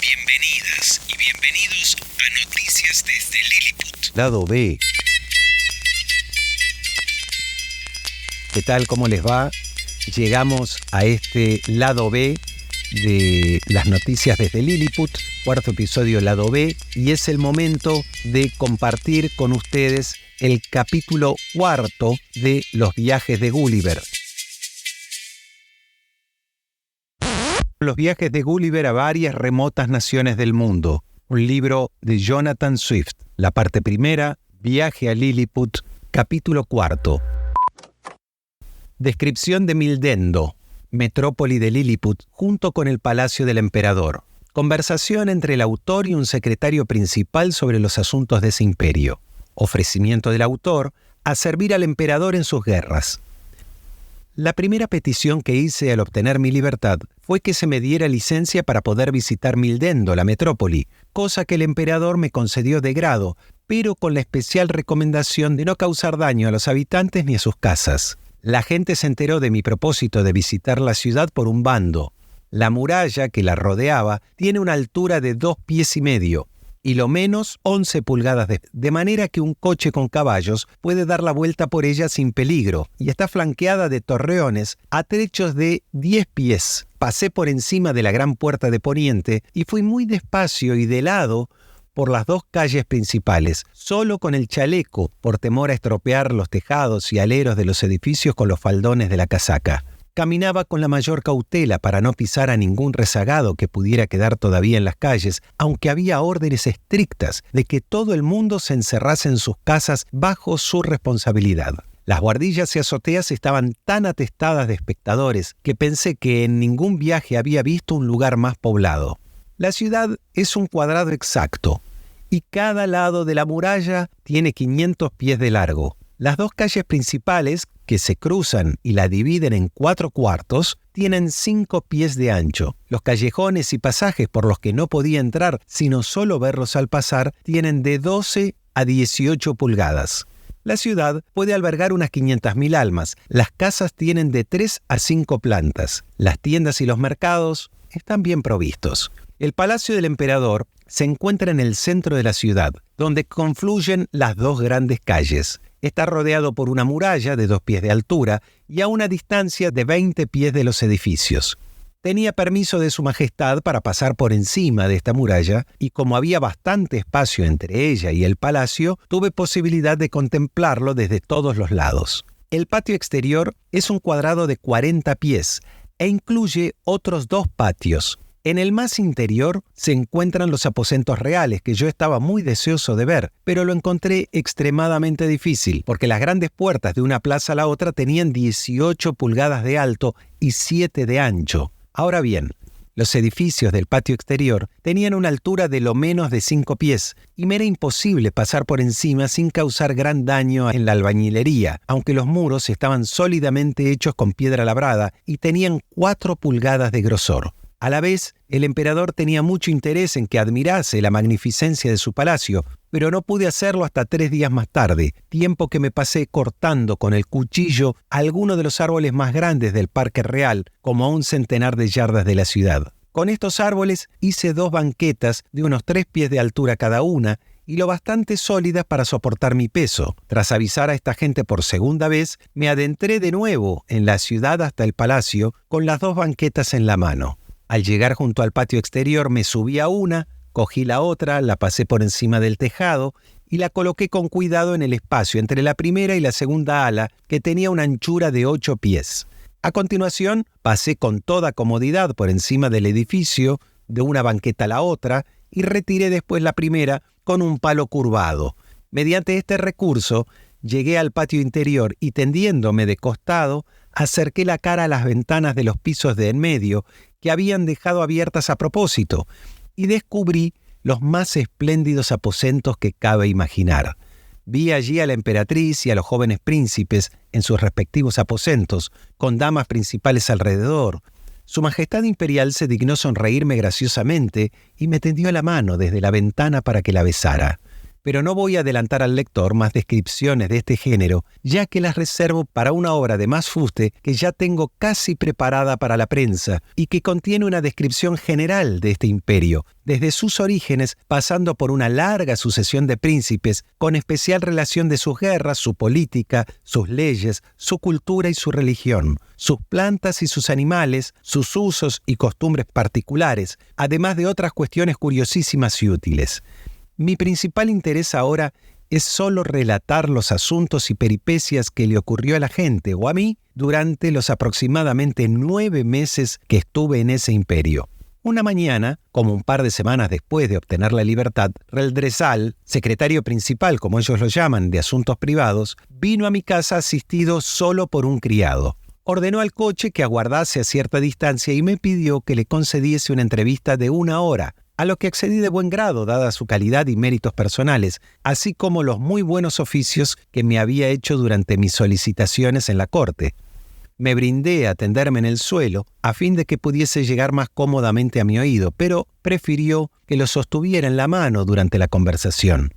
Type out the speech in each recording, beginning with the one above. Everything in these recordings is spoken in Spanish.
Bienvenidas y bienvenidos a Noticias desde Lilliput. Lado B. ¿Qué tal? ¿Cómo les va? Llegamos a este lado B de las noticias desde Lilliput, cuarto episodio lado B, y es el momento de compartir con ustedes el capítulo cuarto de Los viajes de Gulliver. Los viajes de Gulliver a varias remotas naciones del mundo. Un libro de Jonathan Swift. La parte primera, Viaje a Lilliput, capítulo cuarto. Descripción de Mildendo, metrópoli de Lilliput, junto con el palacio del emperador. Conversación entre el autor y un secretario principal sobre los asuntos de ese imperio. Ofrecimiento del autor a servir al emperador en sus guerras. La primera petición que hice al obtener mi libertad fue que se me diera licencia para poder visitar Mildendo, la metrópoli, cosa que el emperador me concedió de grado, pero con la especial recomendación de no causar daño a los habitantes ni a sus casas. La gente se enteró de mi propósito de visitar la ciudad por un bando. La muralla que la rodeaba tiene una altura de 2,5 pies y lo menos 11 pulgadas de manera que un coche con caballos puede dar la vuelta por ella sin peligro, y está flanqueada de torreones a trechos de 10 pies. Pasé por encima de la gran puerta de poniente y fui muy despacio y de lado por las dos calles principales, solo con el chaleco, por temor a estropear los tejados y aleros de los edificios con los faldones de la casaca. Caminaba con la mayor cautela para no pisar a ningún rezagado que pudiera quedar todavía en las calles, aunque había órdenes estrictas de que todo el mundo se encerrase en sus casas bajo su responsabilidad. Las buhardillas y azoteas estaban tan atestadas de espectadores que pensé que en ningún viaje había visto un lugar más poblado. La ciudad es un cuadrado exacto, y cada lado de la muralla tiene 500 pies de largo. Las dos calles principales, que se cruzan y la dividen en 4 cuartos, tienen 5 pies de ancho. Los callejones y pasajes por los que no podía entrar, sino solo verlos al pasar, tienen de 12 a 18 pulgadas. La ciudad puede albergar unas 500.000 almas. Las casas tienen de 3 a 5 plantas. Las tiendas y los mercados están bien provistos. El palacio del emperador se encuentra en el centro de la ciudad, donde confluyen las dos grandes calles. Está rodeado por una muralla de 2 pies de altura y a una distancia de 20 pies de los edificios. Tenía permiso de su majestad para pasar por encima de esta muralla y como había bastante espacio entre ella y el palacio, tuve posibilidad de contemplarlo desde todos los lados. El patio exterior es un cuadrado de 40 pies e incluye otros 2 patios. En el más interior se encuentran los aposentos reales, que yo estaba muy deseoso de ver, pero lo encontré extremadamente difícil, porque las grandes puertas de una plaza a la otra tenían 18 pulgadas de alto y 7 de ancho. Ahora bien, los edificios del patio exterior tenían una altura de lo menos de 5 pies, y me era imposible pasar por encima sin causar gran daño en la albañilería, aunque los muros estaban sólidamente hechos con piedra labrada y tenían 4 pulgadas de grosor. A la vez, el emperador tenía mucho interés en que admirase la magnificencia de su palacio, pero no pude hacerlo hasta 3 días más tarde, tiempo que me pasé cortando con el cuchillo algunos de los árboles más grandes del Parque Real, como a 1 centenar de yardas de la ciudad. Con estos árboles hice 2 banquetas de unos 3 pies de altura cada una, y lo bastante sólidas para soportar mi peso. Tras avisar a esta gente por segunda vez, me adentré de nuevo en la ciudad hasta el palacio con las 2 banquetas en la mano. Al llegar junto al patio exterior me subí a una, cogí la otra, la pasé por encima del tejado y la coloqué con cuidado en el espacio entre la primera y la segunda ala, que tenía una anchura de 8 pies. A continuación, pasé con toda comodidad por encima del edificio, de una banqueta a la otra, y retiré después la primera con un palo curvado. Mediante este recurso, llegué al patio interior y tendiéndome de costado, acerqué la cara a las ventanas de los pisos de en medio, que habían dejado abiertas a propósito, y descubrí los más espléndidos aposentos que cabe imaginar. Vi allí a la emperatriz y a los jóvenes príncipes en sus respectivos aposentos, con damas principales alrededor. Su Majestad Imperial se dignó sonreírme graciosamente y me tendió la mano desde la ventana para que la besara. pero no voy a adelantar al lector más descripciones de este género, ya que las reservo para una obra de más fuste que ya tengo casi preparada para la prensa y que contiene una descripción general de este imperio, desde sus orígenes pasando por una larga sucesión de príncipes, con especial relación de sus guerras, su política, sus leyes, su cultura y su religión, sus plantas y sus animales, sus usos y costumbres particulares, además de otras cuestiones curiosísimas y útiles. Mi principal interés ahora es solo relatar los asuntos y peripecias que le ocurrió a la gente o a mí durante los aproximadamente 9 meses que estuve en ese imperio. Una mañana, como un par de semanas después de obtener la libertad, Reldresal, secretario principal, como ellos lo llaman, de asuntos privados, vino a mi casa asistido solo por un criado. Ordenó al coche que aguardase a cierta distancia y me pidió que le concediese una entrevista de 1 hora, a lo que accedí de buen grado, dada su calidad y méritos personales, así como los muy buenos oficios que me había hecho durante mis solicitaciones en la corte. Me brindé a tenderme en el suelo, a fin de que pudiese llegar más cómodamente a mi oído, pero prefirió que lo sostuviera en la mano durante la conversación.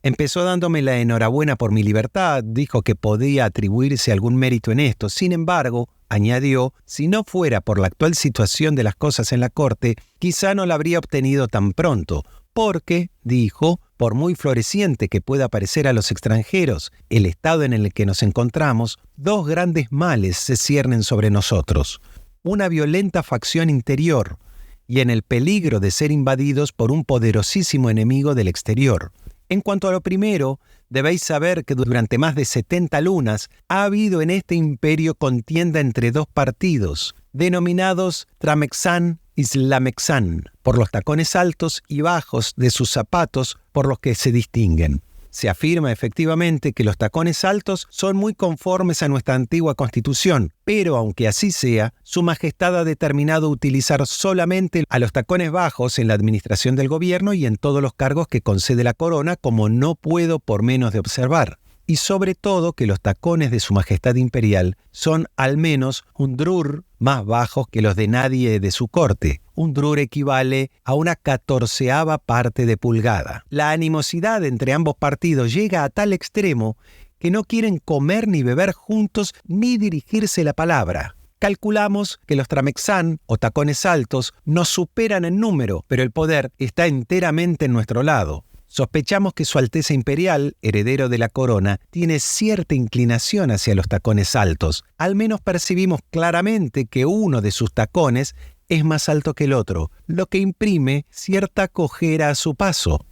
Empezó dándome la enhorabuena por mi libertad, dijo que podía atribuirse algún mérito en esto. Sin embargo, añadió, si no fuera por la actual situación de las cosas en la corte, quizá no la habría obtenido tan pronto, porque, dijo, por muy floreciente que pueda parecer a los extranjeros el estado en el que nos encontramos, 2 grandes males se ciernen sobre nosotros: una violenta facción interior y en el peligro de ser invadidos por un poderosísimo enemigo del exterior. En cuanto a lo primero, debéis saber que durante más de 70 lunas ha habido en este imperio contienda entre 2 partidos, denominados Tramexan y Slamexan, por los tacones altos y bajos de sus zapatos por los que se distinguen. Se afirma efectivamente que los tacones altos son muy conformes a nuestra antigua Constitución, pero aunque así sea, Su Majestad ha determinado utilizar solamente a los tacones bajos en la administración del gobierno y en todos los cargos que concede la corona, como no puedo por menos de observar. Y sobre todo que los tacones de Su Majestad Imperial son al menos un drur más bajos que los de nadie de su corte. Un drur equivale a una 14ª parte de pulgada. La animosidad entre ambos partidos llega a tal extremo que no quieren comer ni beber juntos ni dirigirse la palabra. Calculamos que los Tramexan, o tacones altos, nos superan en número, pero el poder está enteramente en nuestro lado. Sospechamos que Su Alteza Imperial, heredero de la corona, tiene cierta inclinación hacia los tacones altos. Al menos percibimos claramente que uno de sus tacones es más alto que el otro, lo que imprime cierta cojera a su paso.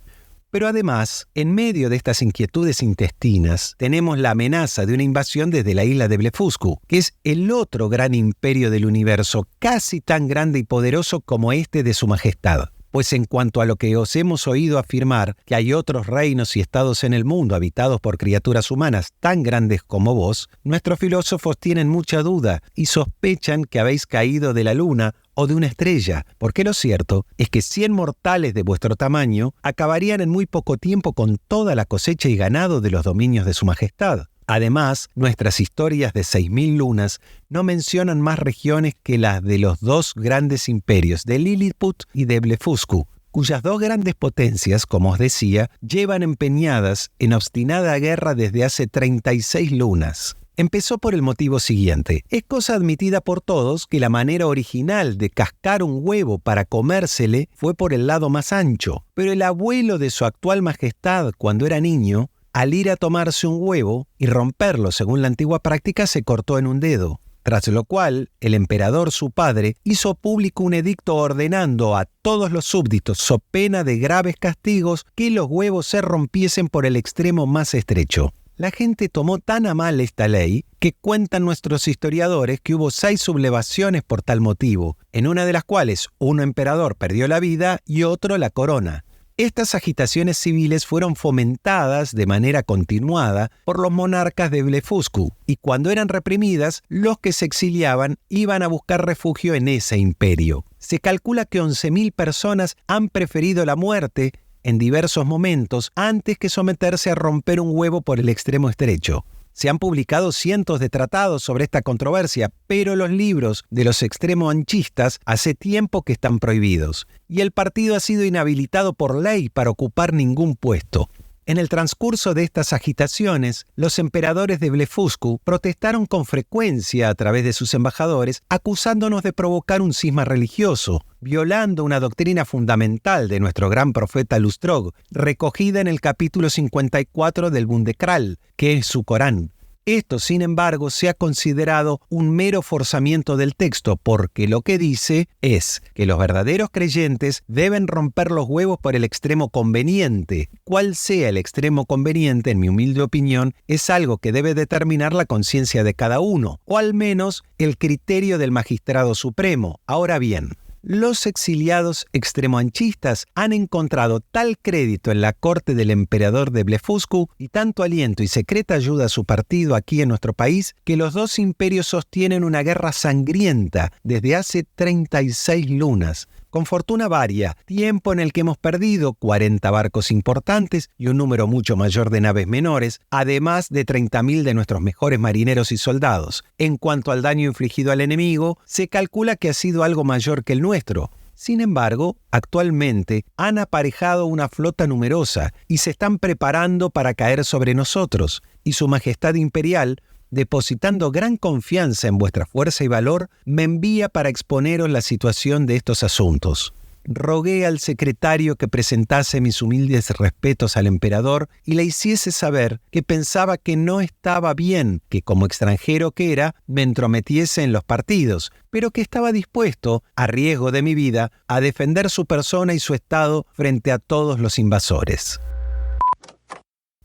Pero además, en medio de estas inquietudes intestinas, tenemos la amenaza de una invasión desde la isla de Blefuscu, que es el otro gran imperio del universo, casi tan grande y poderoso como este de Su Majestad. Pues en cuanto a lo que os hemos oído afirmar, que hay otros reinos y estados en el mundo habitados por criaturas humanas tan grandes como vos, nuestros filósofos tienen mucha duda y sospechan que habéis caído de la luna o de una estrella, porque lo cierto es que 100 mortales de vuestro tamaño acabarían en muy poco tiempo con toda la cosecha y ganado de los dominios de Su Majestad. Además, nuestras historias de 6.000 lunas no mencionan más regiones que las de los 2 grandes imperios, de Lilliput y de Blefuscu, cuyas 2 grandes potencias, como os decía, llevan empeñadas en obstinada guerra desde hace 36 lunas. Empezó por el motivo siguiente. Es cosa admitida por todos que la manera original de cascar un huevo para comérsele fue por el lado más ancho, pero el abuelo de Su Actual Majestad, cuando era niño, al ir a tomarse un huevo y romperlo según la antigua práctica, se cortó en un dedo, tras lo cual el emperador su padre hizo público un edicto ordenando a todos los súbditos, so pena de graves castigos, que los huevos se rompiesen por el extremo más estrecho. La gente tomó tan a mal esta ley que cuentan nuestros historiadores que hubo 6 sublevaciones por tal motivo, en una de las cuales un emperador perdió la vida y otro la corona. Estas agitaciones civiles fueron fomentadas de manera continuada por los monarcas de Blefuscu, y cuando eran reprimidas, los que se exiliaban iban a buscar refugio en ese imperio. Se calcula que 11.000 personas han preferido la muerte en diversos momentos antes que someterse a romper un huevo por el extremo estrecho. Se han publicado cientos de tratados sobre esta controversia, pero los libros de los extremo-anchistas hace tiempo que están prohibidos, y el partido ha sido inhabilitado por ley para ocupar ningún puesto. En el transcurso de estas agitaciones, los emperadores de Blefuscu protestaron con frecuencia a través de sus embajadores, acusándonos de provocar un cisma religioso, violando una doctrina fundamental de nuestro gran profeta Lustrog, recogida en el capítulo 54 del Bundekral, que es su Corán. Esto, sin embargo, se ha considerado un mero forzamiento del texto, porque lo que dice es que los verdaderos creyentes deben romper los huevos por el extremo conveniente. Cuál sea el extremo conveniente, en mi humilde opinión, es algo que debe determinar la conciencia de cada uno, o al menos el criterio del magistrado supremo. Ahora bien, los exiliados extremoanchistas han encontrado tal crédito en la corte del emperador de Blefuscu y tanto aliento y secreta ayuda a su partido aquí en nuestro país que los dos imperios sostienen una guerra sangrienta desde hace 36 lunas. Con fortuna varia, tiempo en el que hemos perdido 40 barcos importantes y un número mucho mayor de naves menores, además de 30.000 de nuestros mejores marineros y soldados. En cuanto al daño infligido al enemigo, se calcula que ha sido algo mayor que el nuestro. Sin embargo, actualmente han aparejado una flota numerosa y se están preparando para caer sobre nosotros, y Su Majestad Imperial, depositando gran confianza en vuestra fuerza y valor, me envía para exponeros la situación de estos asuntos. Rogué al secretario que presentase mis humildes respetos al emperador y le hiciese saber que pensaba que no estaba bien que, como extranjero que era, me entrometiese en los partidos, pero que estaba dispuesto, a riesgo de mi vida, a defender su persona y su estado frente a todos los invasores.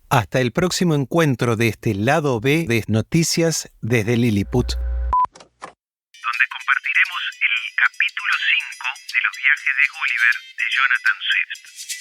Hasta el próximo encuentro de este lado B de Noticias desde Lilliput, donde compartiremos el capítulo 5 de los viajes de Gulliver de Jonathan Swift.